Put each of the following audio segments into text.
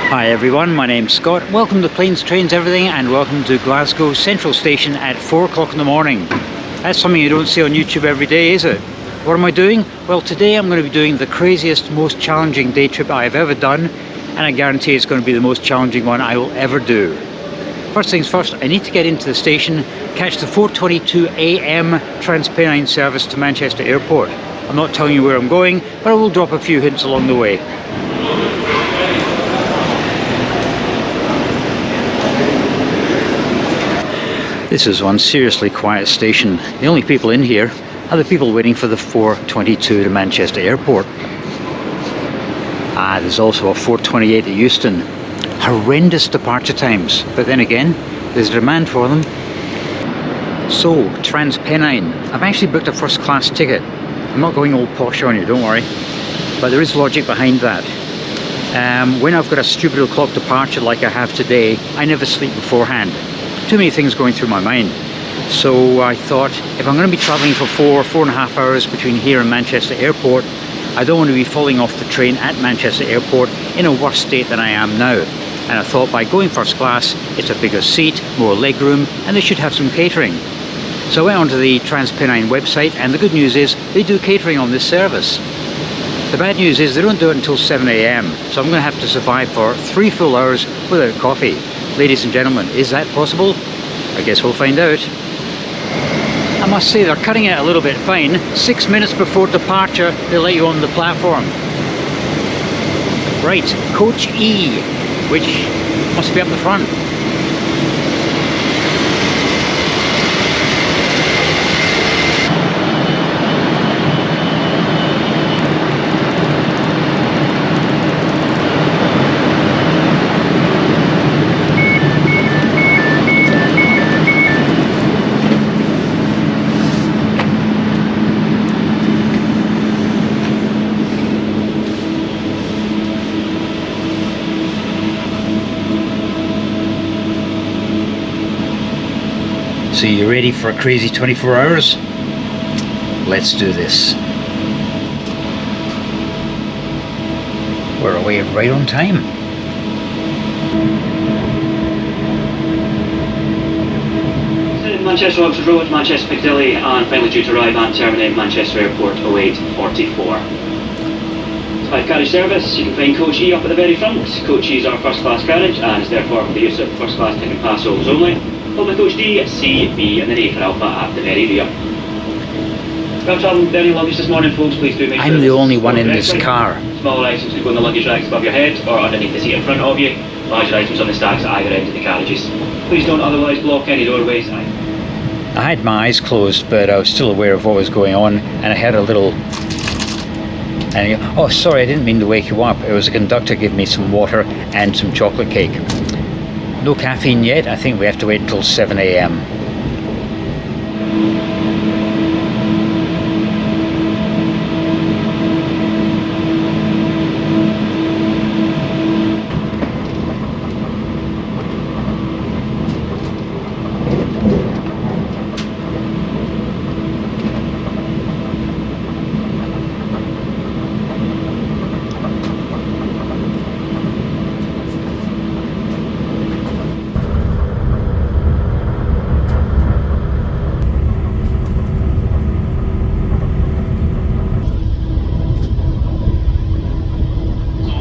Hi everyone, my name's Scott. Welcome to Planes, Trains, Everything, and welcome to Glasgow Central Station at 4 o'clock in the morning. That's something you don't see on YouTube every day, is it? What am I doing? Well, today I'm going to be doing the craziest, most challenging day trip I've ever done, and I guarantee it's going to be the most challenging one I will ever do. First things first, I need to get into the station, catch the 4:22 AM TransPennine service to Manchester Airport. I'm not telling you where I'm going, but I will drop a few hints along the way. This is one seriously quiet station. The only people in here are the people waiting for the 4:22 to Manchester Airport. There's also a 4:28 at Euston. Horrendous departure times, but then again, there's demand for them. So, TransPennine. I've actually booked a first class ticket. I'm not going all posh on you, don't worry. But there is logic behind that. When I've got a stupid o'clock departure like I have today, I never sleep beforehand. Too many things going through my mind. So I thought, if I'm going to be travelling for 4.5 hours between here and Manchester Airport, I don't want to be falling off the train at Manchester Airport in a worse state than I am now. And I thought by going first class, it's a bigger seat, more legroom, and they should have some catering. So I went onto the TransPennine website, and the good news is they do catering on this service. The bad news is they don't do it until 7 AM, so I'm going to have to survive for 3 full hours without coffee. Ladies and gentlemen, is that possible? I guess we'll find out. I must say they're cutting it a little bit fine. 6 minutes before departure, they let you on the platform. Right, Coach E, which must be up the front. So you ready for a crazy 24 hours? Let's do this. We're away right on time. Manchester Oxford Road, Manchester Piccadilly, and finally due to arrive at terminate Manchester Airport 08:44. 5-carriage service. You can find Coach E up at the very front. Coach E is our first class carriage and is therefore for the use of first class ticket pass holders only. Followed by Coach D, C, B and then A for Alpha at the very rear. Well, travelling with any luggage this morning, folks, please do make sure I'm the only one in this car. Small items could go in the luggage racks above your head or underneath the seat in front of you. Larger items on the stacks at either end of the carriages. Please don't otherwise block any doorways. I had my eyes closed, but I was still aware of what was going on, and I had a little... And oh, sorry, I didn't mean to wake you up. It was the conductor giving me some water and some chocolate cake. No caffeine yet. I think we have to wait until 7 AM.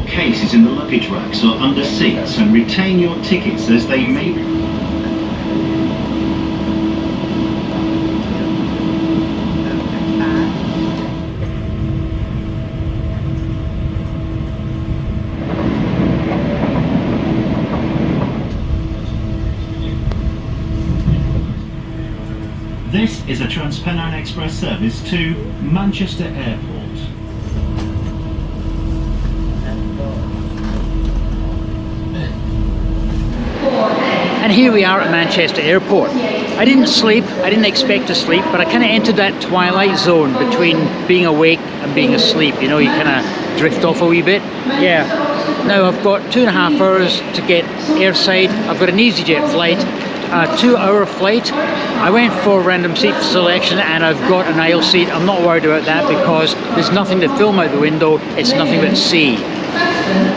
Cases in the luggage racks or under seats, and retain your tickets as they may be. This is a TransPennine Express service to Manchester Airport. And here we are at Manchester Airport. I didn't sleep, I didn't expect to sleep, but I kind of entered that twilight zone between being awake and being asleep. You know, you kind of drift off a wee bit. Yeah. Now I've got 2.5 hours to get airside. I've got an Easyjet flight, a 2-hour flight. I went for random seat selection and I've got an aisle seat. I'm not worried about that because there's nothing to film out the window. It's nothing but sea.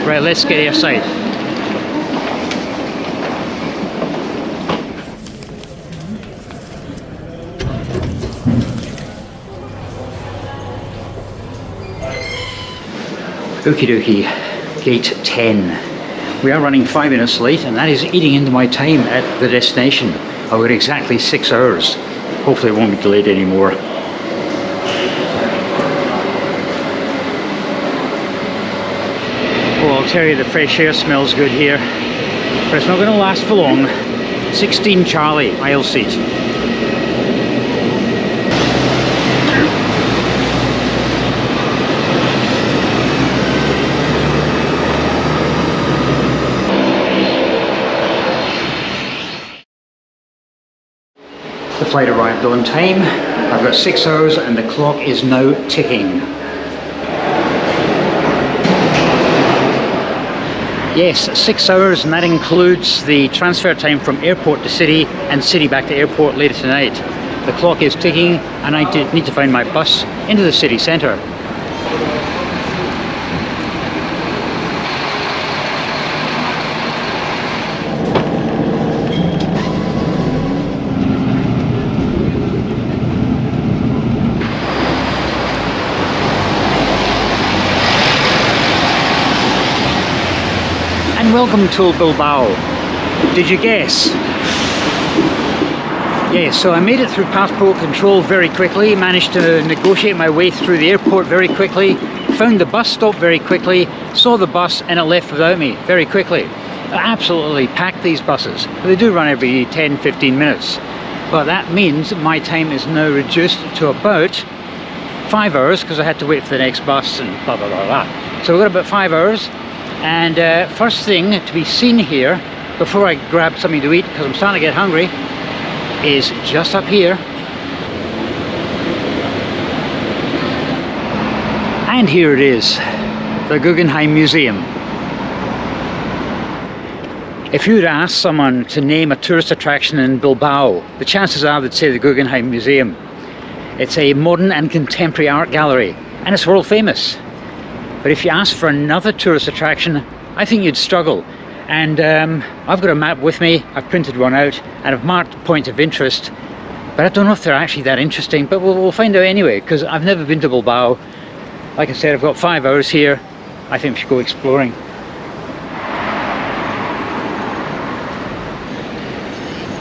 Right, let's get airside. Okie dokie, gate 10. We are running 5 minutes late, and that is eating into my time at the destination. I've got exactly 6 hours. Hopefully it won't be delayed anymore. Well, I'll tell you, the fresh air smells good here, but it's not going to last for long. 16 Charlie, aisle seat. The flight arrived on time. I've got 6 hours and the clock is now ticking. Yes, 6 hours, and that includes the transfer time from airport to city and city back to airport later tonight. The clock is ticking and I need to find my bus into the city centre. Welcome to Bilbao. Did you guess? Yes, so I made it through passport control very quickly, managed to negotiate my way through the airport very quickly, found the bus stop very quickly, saw the bus and it left without me very quickly. Absolutely packed, these buses. They do run every 10-15 minutes. But that means my time is now reduced to about 5 hours because I had to wait for the next bus and blah blah blah blah. So we've got about 5 hours. And first thing to be seen here, before I grab something to eat, because I'm starting to get hungry, is just up here. And here it is, the Guggenheim Museum. If you'd ask someone to name a tourist attraction in Bilbao, the chances are they'd say the Guggenheim Museum. It's a modern and contemporary art gallery, and it's world famous. But if you ask for another tourist attraction, I think you'd struggle. And I've got a map with me, I've printed one out, and I've marked points of interest. But I don't know if they're actually that interesting, but we'll find out anyway, because I've never been to Bilbao. Like I said, I've got 5 hours here. I think we should go exploring.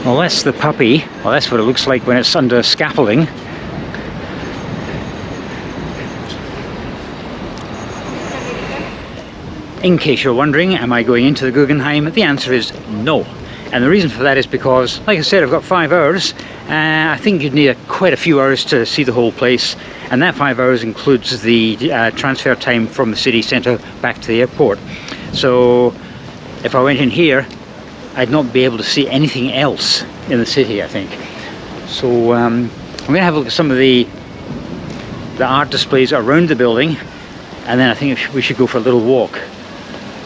Well, that's the puppy. Well, that's what it looks like when it's under scaffolding. In case you're wondering, am I going into the Guggenheim? The answer is no. And the reason for that is because, like I said, I've got 5 hours. I think you'd need quite a few hours to see the whole place. And that 5 hours includes the transfer time from the city centre back to the airport. So if I went in here, I'd not be able to see anything else in the city, I think. So I'm going to have a look at some of the art displays around the building. And then I think we should go for a little walk.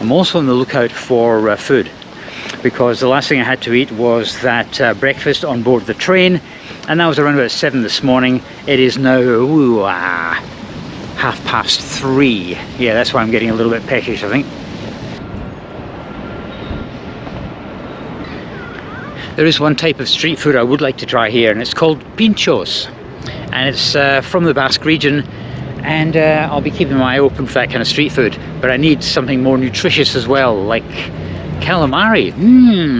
I'm also on the lookout for food, because the last thing I had to eat was that breakfast on board the train, and that was around about 7 this morning. It is now 3:30. Yeah, that's why I'm getting a little bit peckish, I think. There is one type of street food I would like to try here, and it's called pinchos, and it's from the Basque region. And I'll be keeping my eye open for that kind of street food. But I need something more nutritious as well, like calamari.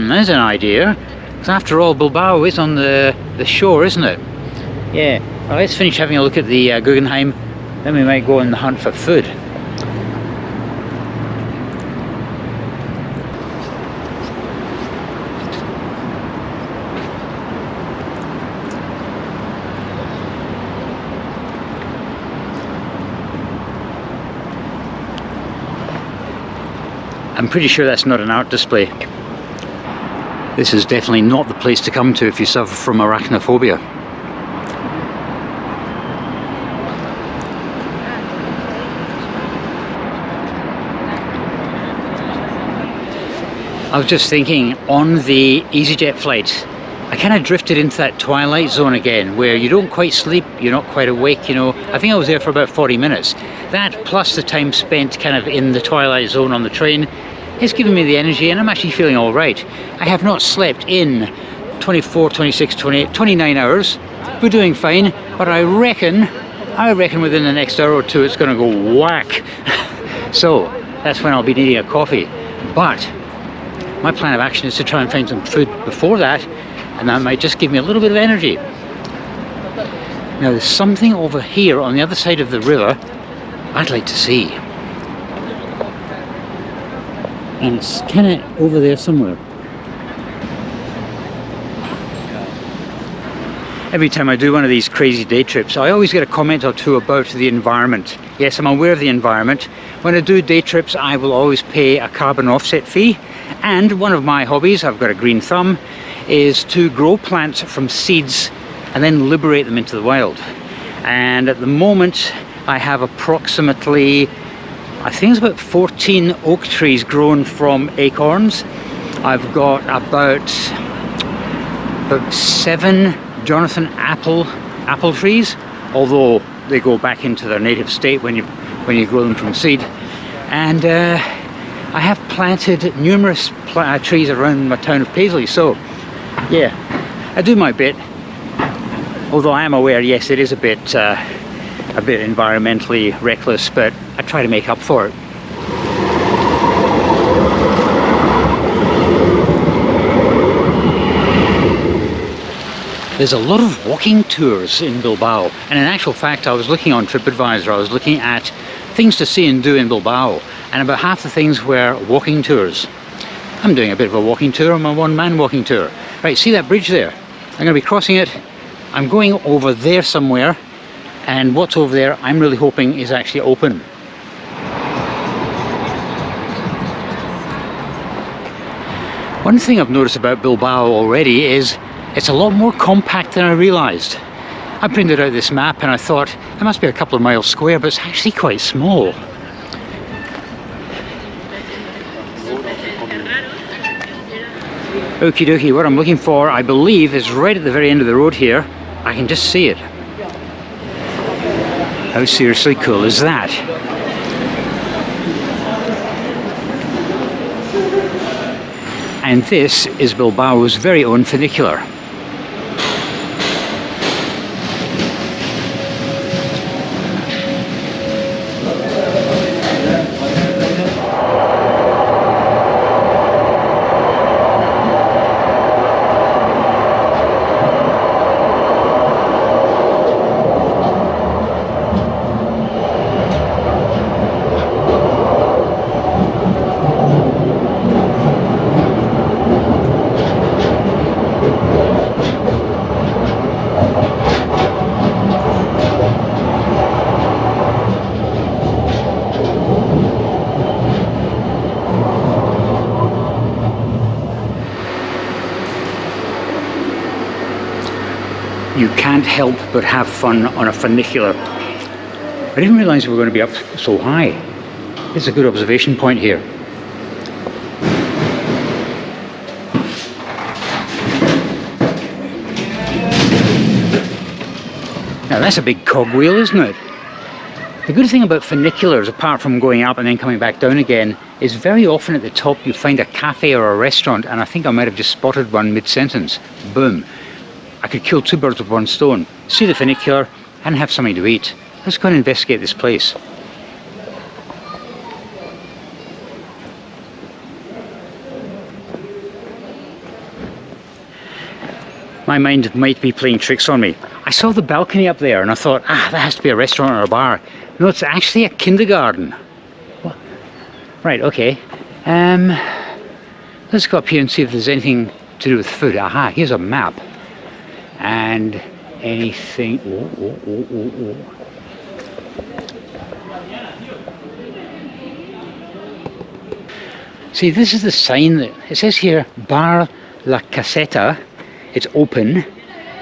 There's an idea. Because after all, Bilbao is on the shore, isn't it? Yeah. Well, let's finish having a look at the Guggenheim. Then we might go on the hunt for food. I'm pretty sure that's not an art display. This is definitely not the place to come to if you suffer from arachnophobia. I was just thinking, on the Easyjet flight, I kind of drifted into that twilight zone again, where you don't quite sleep, you're not quite awake, you know. I think I was there for about 40 minutes. That, plus the time spent kind of in the twilight zone on the train, is giving me the energy, and I'm actually feeling all right. I have not slept in 24, 26, 28, 29 hours. We're doing fine, but I reckon within the next hour or two it's going to go whack. So that's when I'll be needing a coffee. But my plan of action is to try and find some food before that, and that might just give me a little bit of energy. Now there's something over here on the other side of the river I'd like to see. And it's kind of over there somewhere. Every time I do one of these crazy day trips, I always get a comment or two about the environment. Yes, I'm aware of the environment. When I do day trips, I will always pay a carbon offset fee. And one of my hobbies, I've got a green thumb, is to grow plants from seeds and then liberate them into the wild. And at the moment, I have approximately, I think it's about 14 oak trees grown from acorns. I've got about 7 Jonathan apple trees, although they go back into their native state when you grow them from seed. And I have planted numerous trees around my town of Paisley. So yeah, I do my bit. Although I am aware, yes, it is a bit environmentally reckless, but I try to make up for it. There's a lot of walking tours in Bilbao, and in actual fact I was looking on TripAdvisor, I was looking at things to see and do in Bilbao, and about half the things were walking tours. I'm doing a bit of a walking tour on my one-man walking tour. Right, see that bridge there? I'm going to be crossing it. I'm going over there somewhere, and what's over there I'm really hoping is actually open. One thing I've noticed about Bilbao already is it's a lot more compact than I realised. I printed out this map and I thought it must be a couple of miles square, but it's actually quite small. Okie dokie, what I'm looking for, I believe, is right at the very end of the road here. I can just see it. How seriously cool is that? And this is Bilbao's very own funicular. You can't help but have fun on a funicular. I didn't realise we were going to be up so high. It's a good observation point here. Now that's a big cogwheel, isn't it? The good thing about funiculars, apart from going up and then coming back down again, is very often at the top you find a cafe or a restaurant, and I think I might have just spotted one mid-sentence. Boom. I could kill 2 birds with 1 stone. See the funicular and have something to eat. Let's go and investigate this place. My mind might be playing tricks on me. I saw the balcony up there and I thought, that has to be a restaurant or a bar. No, it's actually a kindergarten. What? Right, okay. Let's go up here and see if there's anything to do with food. Aha, here's a map. And anything. See, this is the sign that it says here, Bar La Caseta. It's open.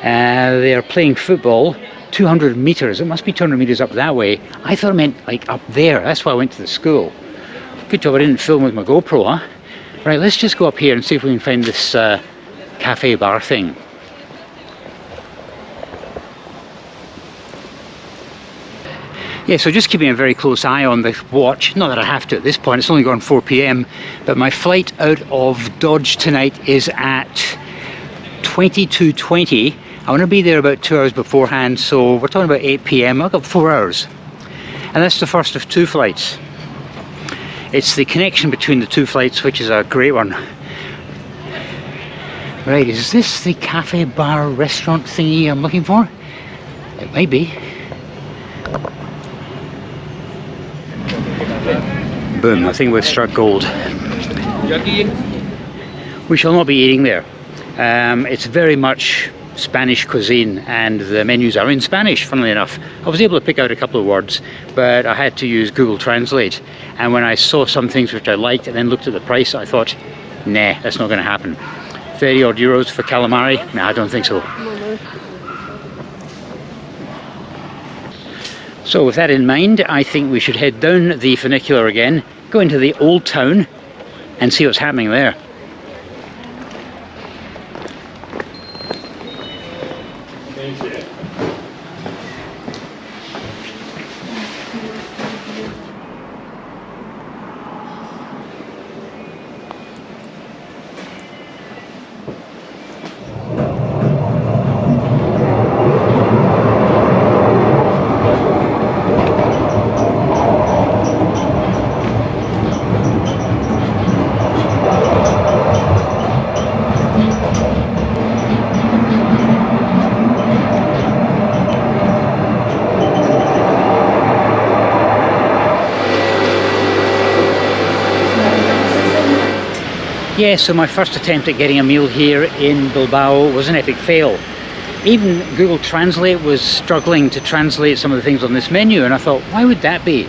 They are playing football. 200 meters. It must be 200 meters up that way. I thought it meant like up there. That's why I went to the school. Good job I didn't film with my GoPro, huh? Right, let's just go up here and see if we can find this cafe bar thing. Yeah, so just keeping a very close eye on the watch. Not that I have to at this point, it's only gone 4 p.m. But my flight out of Dodge tonight is at 22:20. I want to be there about 2 hours beforehand, so we're talking about 8 p.m. I've got 4 hours. And that's the first of 2 flights. It's the connection between the two flights, which is a great one. Right, is this the cafe, bar, restaurant thingy I'm looking for? It may be. Boom, I think we've struck gold. We shall not be eating there. It's very much Spanish cuisine, and the menus are in Spanish, funnily enough. I was able to pick out a couple of words, but I had to use Google Translate. And when I saw some things which I liked and then looked at the price, I thought, nah, that's not going to happen. 30 odd euros for calamari? Nah, I don't think so. So with that in mind, I think we should head down the funicular again, go into the old town and see what's happening there. Yeah, so my first attempt at getting a meal here in Bilbao was an epic fail. Even Google Translate was struggling to translate some of the things on this menu, and I thought, why would that be?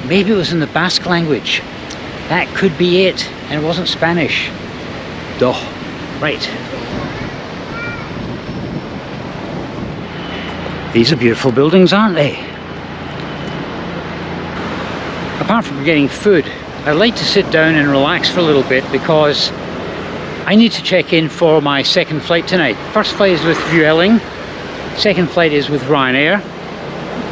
Maybe it was in the Basque language. That could be it, and it wasn't Spanish. Duh. Right. These are beautiful buildings, aren't they? Apart from getting food, I'd like to sit down and relax for a little bit because I need to check in for my second flight tonight. First flight is with Vueling, second flight is with Ryanair,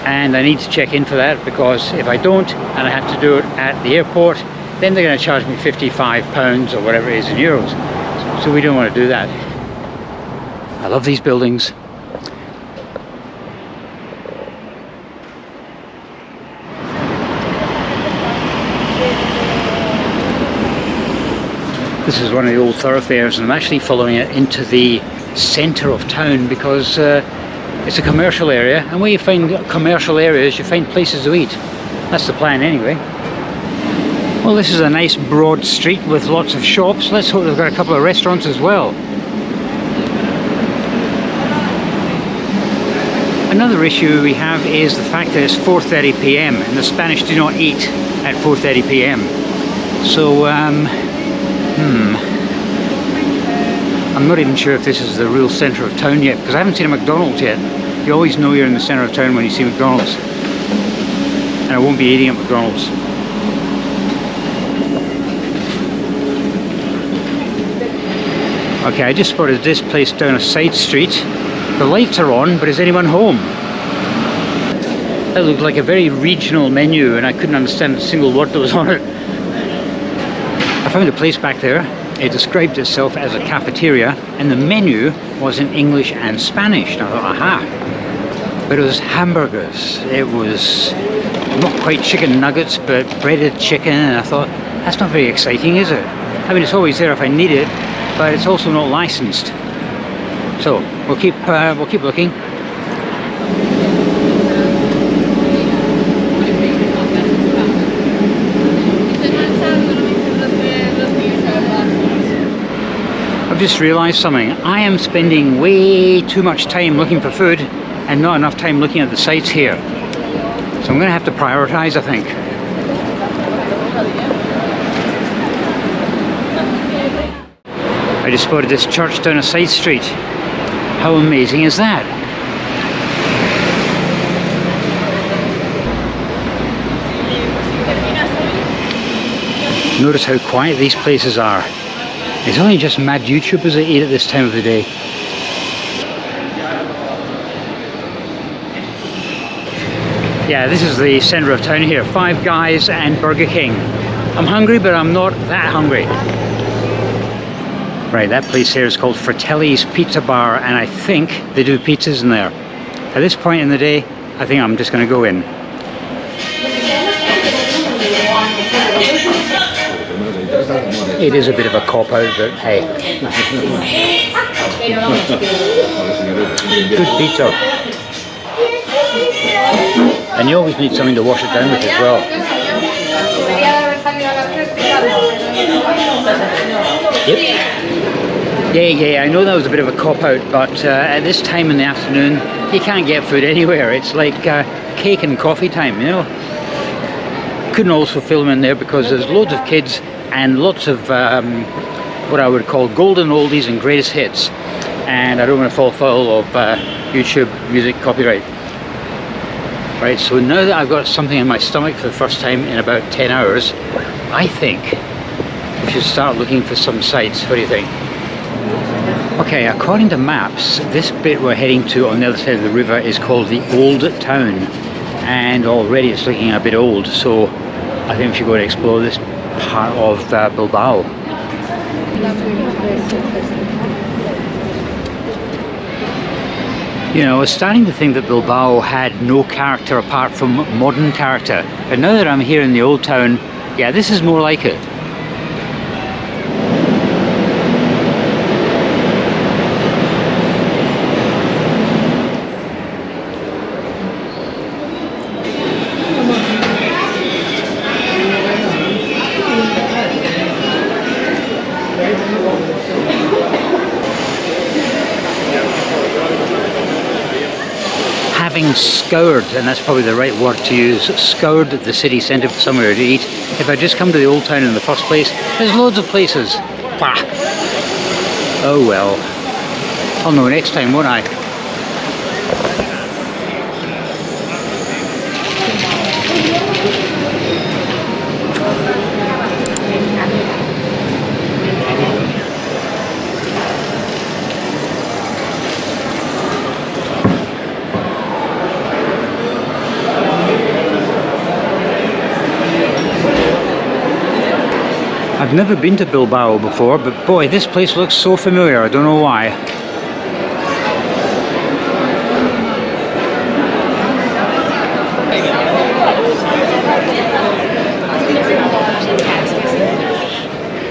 and I need to check in for that because if I don't and I have to do it at the airport, then they're going to charge me £55 or whatever it is in euros. So we don't want to do that. I love these buildings. This is one of the old thoroughfares, and I'm actually following it into the centre of town because it's a commercial area, and where you find commercial areas you find places to eat. That's the plan anyway. Well, this is a nice broad street with lots of shops. Let's hope they've got a couple of restaurants as well. Another issue we have is the fact that it's 4:30 p.m. and the Spanish do not eat at 4:30 p.m. So I'm not even sure if this is the real centre of town yet, because I haven't seen a McDonald's yet. You always know you're in the centre of town when you see McDonald's. And I won't be eating at McDonald's. Okay, I just spotted this place down a side street. The lights are on, but is anyone home? That looked like a very regional menu, and I couldn't understand a single word that was on it. I found a place back there. It described itself as a cafeteria, and the menu was in English and Spanish. And I thought, aha! But it was hamburgers. It was not quite chicken nuggets, but breaded chicken, and I thought, that's not very exciting, is it? I mean, it's always there if I need it, but it's also not licensed. So we'll keep looking. I've just realised something. I am spending way too much time looking for food and not enough time looking at the sites here. So I'm going to have to prioritise, I think. I just spotted this church down a side street. How amazing is that? Notice how quiet these places are. It's only just mad YouTubers that eat at this time of the day. Yeah, this is the centre of town here. Five Guys and Burger King. I'm hungry, but I'm not that hungry. Right, that place here is called Fratelli's Pizza Bar, and I think they do pizzas in there. At this point in the day, I think I'm just going to go in. It is a bit of a cop-out, but hey. Good pizza. And you always need something to wash it down with as well. Yep. Yeah, I know that was a bit of a cop-out, but at this time in the afternoon, you can't get food anywhere. It's like cake and coffee time, you know. Couldn't also film in there because there's loads of kids and lots of what I would call golden oldies and greatest hits. And I don't want to fall foul of YouTube music copyright. Right, so now that I've got something in my stomach for the first time in about 10 hours, I think we should start looking for some sights. What do you think? Okay, according to maps, this bit we're heading to on the other side of the river is called the Old Town. And already it's looking a bit old, so I think we should go and explore this part of Bilbao. You know, I was starting to think that Bilbao had no character apart from modern character. But now that I'm here in the old town, yeah, this is more like it. Having scoured, and that's probably the right word to use, scoured the city centre for somewhere to eat. If I just come to the old town in the first place, there's loads of places. Bah. Oh well. I'll know next time, won't I? I've never been to Bilbao before, but boy, this place looks so familiar, I don't know why.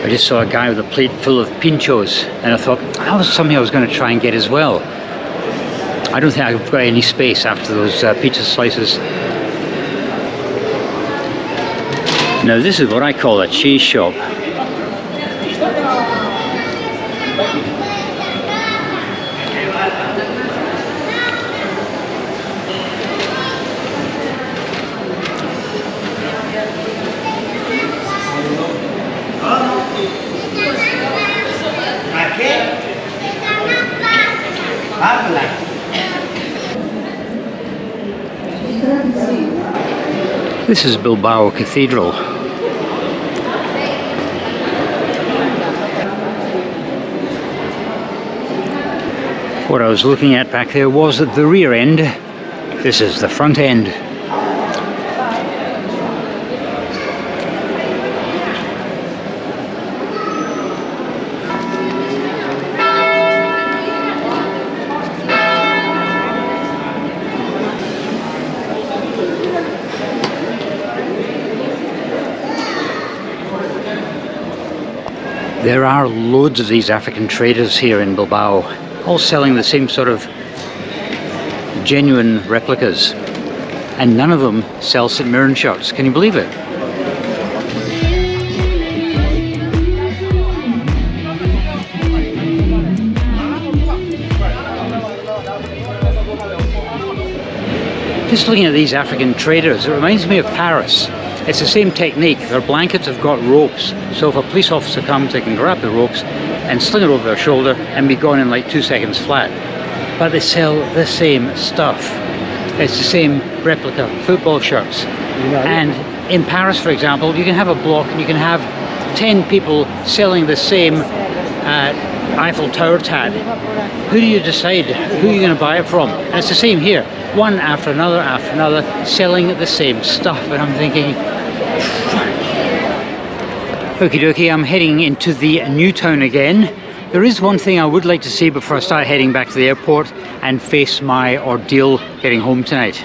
I just saw a guy with a plate full of pinchos, and I thought, that was something I was going to try and get as well. I don't think I've got any space after those pizza slices. Now this is what I call a cheese shop. This is Bilbao Cathedral. What I was looking at back there was the rear end. This is the front end. There are loads of these African traders here in Bilbao, all selling the same sort of genuine replicas, and none of them sell St. Mirren shirts. Can you believe it? Just looking at these African traders, it reminds me of Paris. It's the same technique. Their blankets have got ropes, so if a police officer comes, they can grab the ropes and sling it over their shoulder and be gone in like 2 seconds flat. But they sell the same stuff. It's the same replica football shirts. And in Paris, for example, you can have a block and you can have 10 people selling the same Eiffel Tower tat. Who do you decide who you're going to buy it from? And it's the same here. One after another, selling the same stuff. And I'm thinking, okie dokie, I'm heading into the new town again. There is one thing I would like to see before I start heading back to the airport and face my ordeal getting home tonight.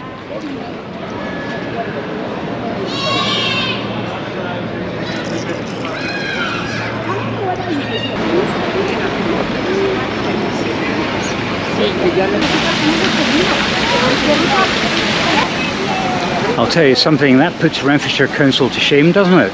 I'll tell you something, that puts Renfrewshire Council to shame, doesn't it?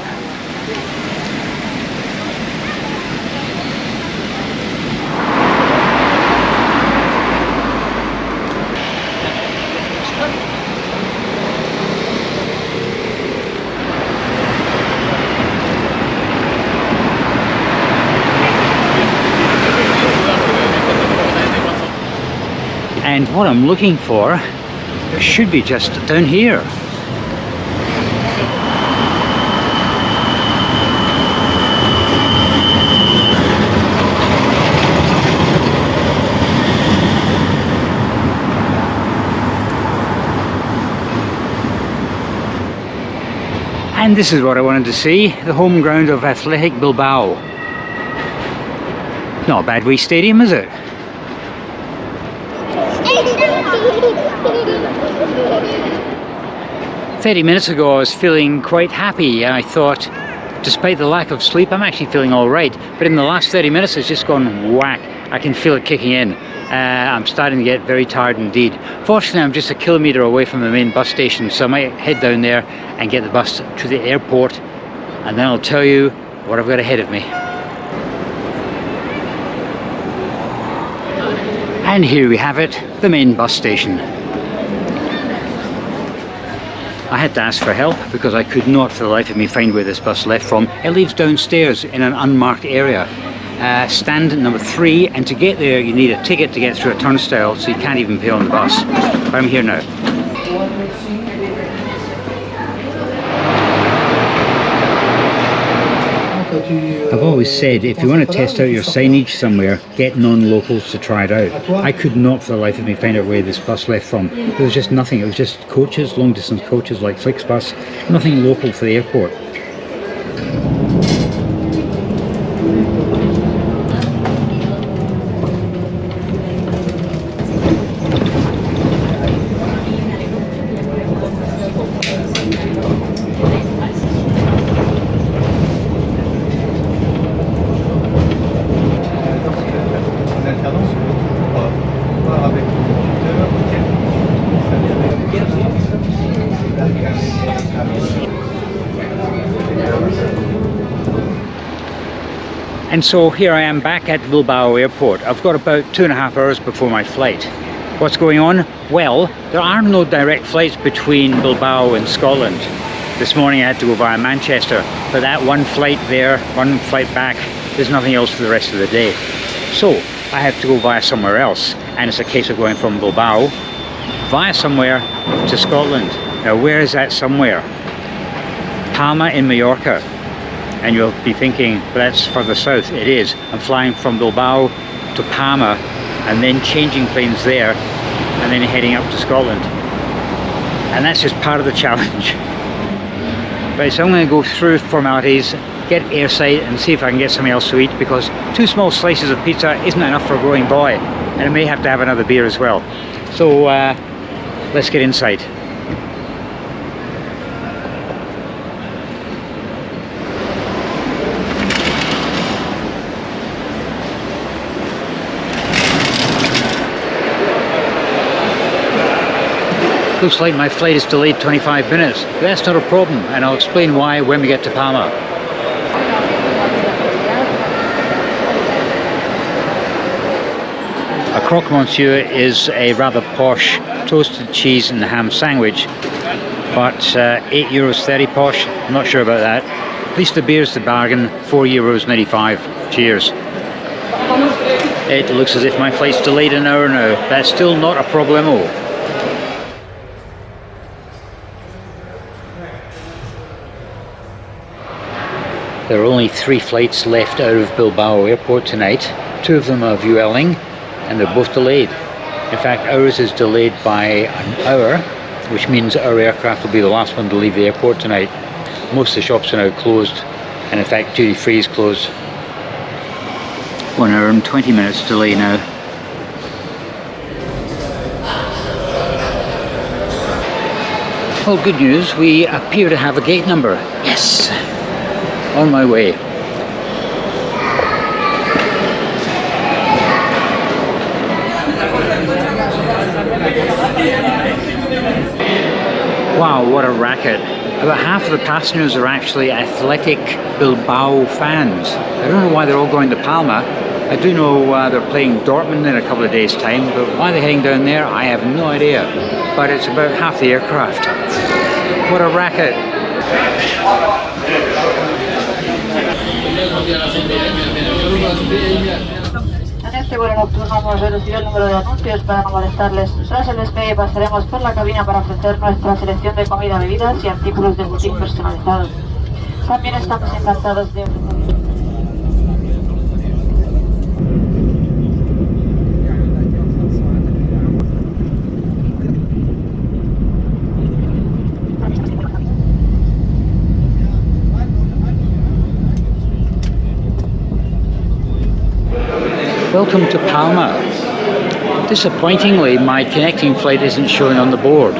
And what I'm looking for should be just down here. And this is what I wanted to see, the home ground of Athletic Bilbao. Not a bad wee stadium, is it? "30 minutes ago I was feeling quite happy, and I thought, despite the lack of sleep, I'm actually feeling alright. But in the last 30 minutes it's just gone whack. I can feel it kicking in. I'm starting to get very tired indeed. Fortunately, I'm just a kilometre away from the main bus station, so I might head down there and get the bus to the airport, and then I'll tell you what I've got ahead of me." And here we have it, the main bus station. I had to ask for help because I could not for the life of me find where this bus left from. It leaves downstairs in an unmarked area. Stand number 3, and to get there you need a ticket to get through a turnstile, so you can't even pay on the bus. But I'm here now. I've always said, if you want to test out your signage somewhere, get non-locals to try it out. I could not for the life of me find out where this bus left from. There was just nothing. It was just coaches, long distance coaches like Flixbus, nothing local for the airport. And so here I am back at Bilbao airport. I've got about 2.5 hours before my flight. What's going on? Well, there are no direct flights between Bilbao and Scotland. This morning I had to go via Manchester, but that one flight there, one flight back, there's nothing else for the rest of the day. So I have to go via somewhere else, and it's a case of going from Bilbao via somewhere to Scotland. Now where is that somewhere? Palma in Mallorca. And you'll be thinking, well, that's further south. It is. I'm flying from Bilbao to Palma and then changing planes there and then heading up to Scotland. And that's just part of the challenge. Right, so I'm going to go through formalities, get airside and see if I can get something else to eat, because 2 small slices of pizza isn't enough for a growing boy, and I may have to have another beer as well. So let's get inside. Looks like my flight is delayed 25 minutes. That's not a problem, and I'll explain why when we get to Palma. A croque monsieur is a rather posh toasted cheese and ham sandwich, but €8.30 posh. I'm not sure about that. At least the beer's the bargain, €4.95. Cheers. It looks as if my flight's delayed an hour now. That's still not a problemo. There are only 3 flights left out of Bilbao airport tonight. 2 of them are Vueling, and they're both delayed. In fact, ours is delayed by an hour, which means our aircraft will be the last one to leave the airport tonight. Most of the shops are now closed, and in fact duty free is closed. 1 hour and 20 minutes delay now. Well, good news, we appear to have a gate number. Yes! On my way. Wow, what a racket. About half of the passengers are actually Athletic Bilbao fans. I don't know why they're all going to Palma. I do know they're playing Dortmund in a couple of days' time, but why they're heading down there, I have no idea. But it's about half the aircraft. What a racket. En este vuelo nocturno hemos reducido el número de anuncios para no molestarles. Tras el despegue pasaremos por la cabina para ofrecer nuestra selección de comida, bebidas y artículos de boutique personalizados. También estamos encantados de ofrecer... Welcome to Palma. Disappointingly, my connecting flight isn't showing on the board.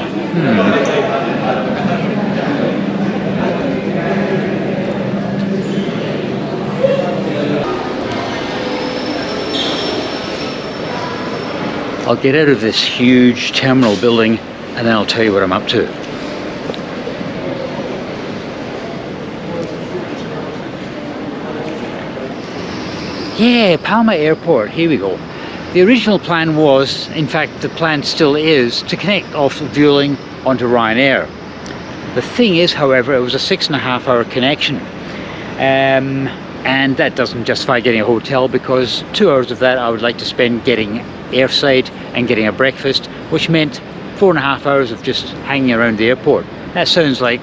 I'll get out of this huge terminal building and then I'll tell you what I'm up to. Yeah, Palma Airport, here we go. The original plan was, in fact the plan still is, to connect off Vueling onto Ryanair. The thing is, however, it was a 6.5 hour connection. And that doesn't justify getting a hotel, because 2 hours of that I would like to spend getting airside and getting a breakfast, which meant 4.5 hours of just hanging around the airport. That sounds like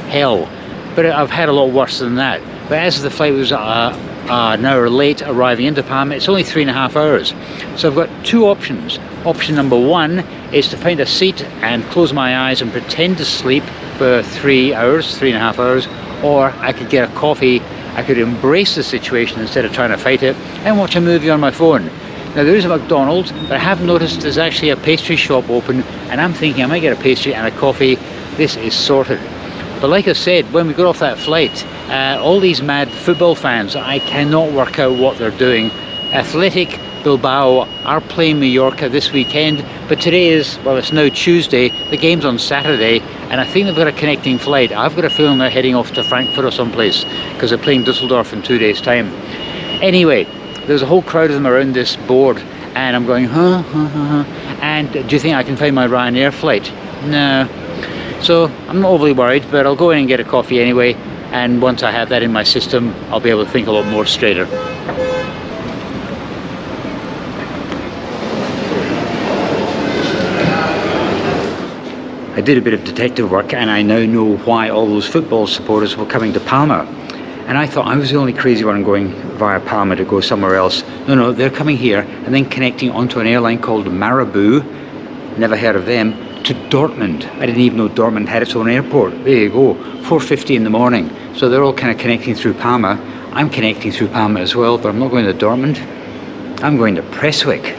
hell, but I've had a lot worse than that. But as the flight was an hour late arriving into Palma, it's only 3.5 hours. So I've got two options. Option number one is to find a seat and close my eyes and pretend to sleep for 3.5 hours, or I could get a coffee. I could embrace the situation instead of trying to fight it and watch a movie on my phone. Now there is a McDonald's, but I have noticed there's actually a pastry shop open, and I'm thinking I might get a pastry and a coffee. This is sorted. But like I said, when we got off that flight, all these mad football fans, I cannot work out what they're doing. Athletic Bilbao are playing Mallorca this weekend, but today is, well, it's now Tuesday, the game's on Saturday, and I think they've got a connecting flight. I've got a feeling they're heading off to Frankfurt or someplace, because they're playing Dusseldorf in 2 days' time. Anyway, there's a whole crowd of them around this board, and I'm going, and do you think I can find my Ryanair flight? No. So I'm not overly worried, but I'll go in and get a coffee anyway, and once I have that in my system, I'll be able to think a lot more straighter. I did a bit of detective work, and I now know why all those football supporters were coming to Palma. And I thought I was the only crazy one going via Palma to go somewhere else. No, they're coming here and then connecting onto an airline called Marabou, never heard of them, to Dortmund. I didn't even know Dortmund had its own airport. There you go, 4:50 in the morning. So they're all kind of connecting through Palma. I'm connecting through Palma as well, but I'm not going to Dortmund. I'm going to Prestwick.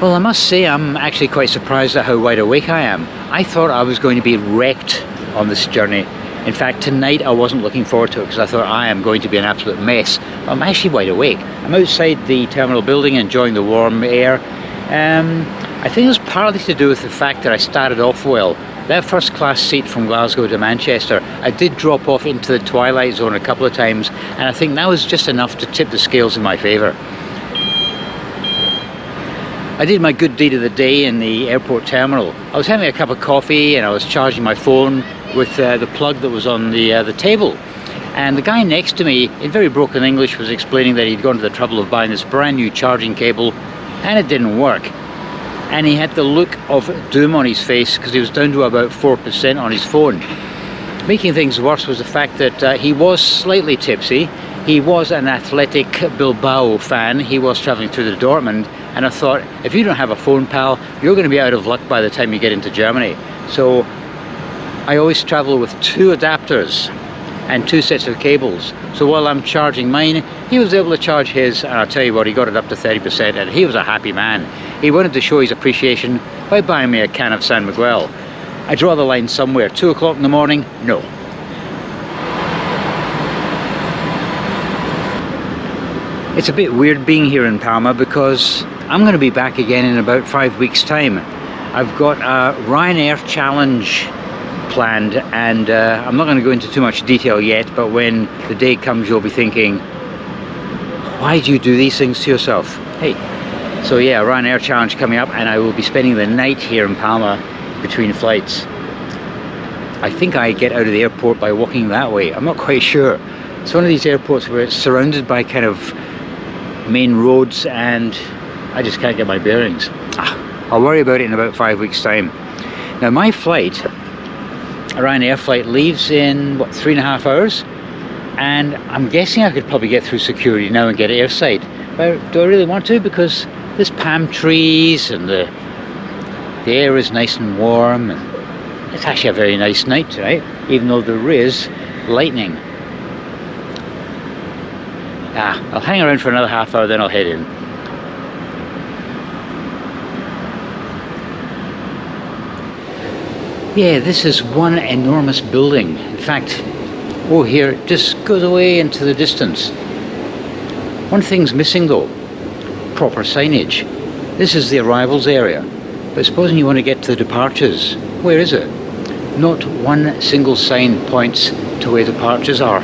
Well, I must say I'm actually quite surprised at how wide awake I am. I thought I was going to be wrecked on this journey. In fact, tonight I wasn't looking forward to it because I thought I am going to be an absolute mess. I'm actually wide awake. I'm outside the terminal building enjoying the warm air. I think it was partly to do with the fact that I started off well. That first class seat from Glasgow to Manchester, I did drop off into the twilight zone a couple of times, and I think that was just enough to tip the scales in my favour. I did my good deed of the day in the airport terminal. I was having a cup of coffee and I was charging my phone with the plug that was on the table. And the guy next to me, in very broken English, was explaining that he'd gone to the trouble of buying this brand new charging cable and it didn't work. And he had the look of doom on his face because he was down to about 4% on his phone. Making things worse was the fact that he was slightly tipsy. He was an Athletic Bilbao fan. He was travelling through the Dortmund, and I thought, if you don't have a phone pal, you're going to be out of luck by the time you get into Germany. So I always travel with 2 adapters and 2 sets of cables. So while I'm charging mine, he was able to charge his, and I'll tell you what, he got it up to 30%, and he was a happy man. He wanted to show his appreciation by buying me a can of San Miguel. I draw the line somewhere. 2 o'clock in the morning? No. It's a bit weird being here in Palma because I'm going to be back again in about 5 weeks' time. I've got a Ryanair challenge planned, and I'm not going to go into too much detail yet, but when the day comes you'll be thinking, why do you do these things to yourself? Hey, so yeah, Ryanair challenge coming up, and I will be spending the night here in Palma between flights. I think I get out of the airport by walking that way. I'm not quite sure. It's one of these airports where it's surrounded by kind of main roads and I just can't get my bearings. I'll worry about it in about 5 weeks' time. Now my flight, a Ryanair flight, leaves in, what, 3.5 hours? And I'm guessing I could probably get through security now and get airside. But do I really want to? Because there's palm trees and the air is nice and warm. And it's actually a very nice night tonight, even though there is lightning. I'll hang around for another half hour, then I'll head in. Yeah, this is one enormous building. In fact, here it just goes away into the distance. One thing's missing though, proper signage. This is the arrivals area, but supposing you want to get to the departures, where is it? Not one single sign points to where departures are.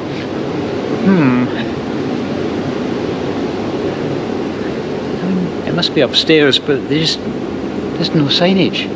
It must be upstairs, but there's no signage.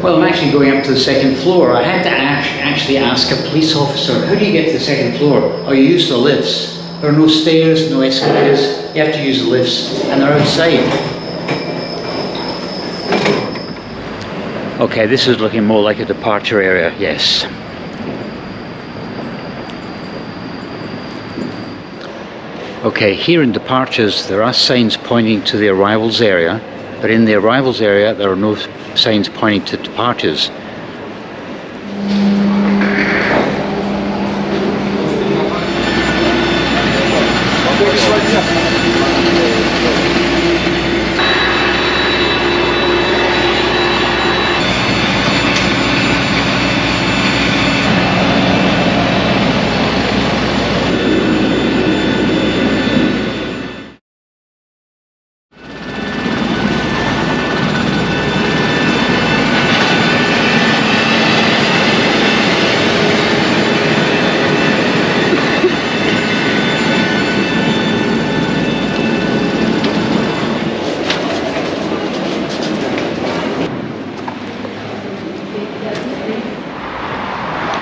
Well, I'm actually going up to the second floor. I had to actually ask a police officer, how do you get to the second floor? Oh, you use the lifts. There are no stairs, no escalators. You have to use the lifts, and they're outside. Okay, this is looking more like a departure area, yes. Okay, here in departures there are signs pointing to the arrivals area, but in the arrivals area there are no signs pointing to departures.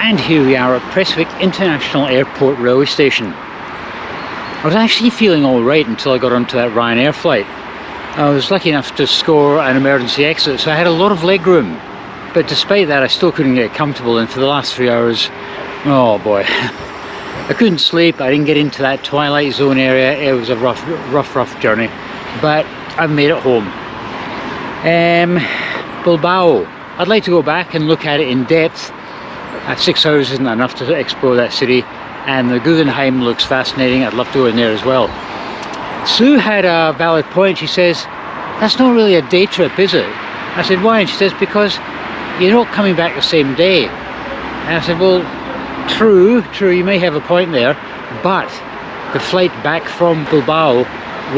And here we are at Prestwick International Airport Railway Station. I was actually feeling alright until I got onto that Ryanair flight. I was lucky enough to score an emergency exit, so I had a lot of leg room. But despite that, I still couldn't get comfortable, and for the last 3 hours, oh boy. I couldn't sleep, I didn't get into that twilight zone area. It was a rough journey, but I've made it home. Bilbao. I'd like to go back and look at it in depth. 6 hours isn't enough to explore that city, and the Guggenheim looks fascinating. I'd love to go in there as well. Sue had a valid point. She says, that's not really a day trip, is it? I said, why? And she says, because you're not coming back the same day. And I said, well, true, you may have a point there, but the flight back from Bilbao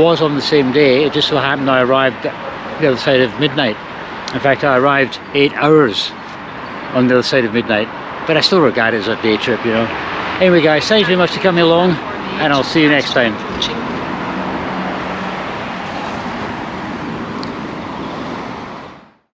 was on the same day. It just so happened I arrived the other side of midnight. In fact, I arrived 8 hours on the other side of midnight, but I still regard it as a day trip, you know. Anyway guys, thanks very much for coming along, and I'll see you next time.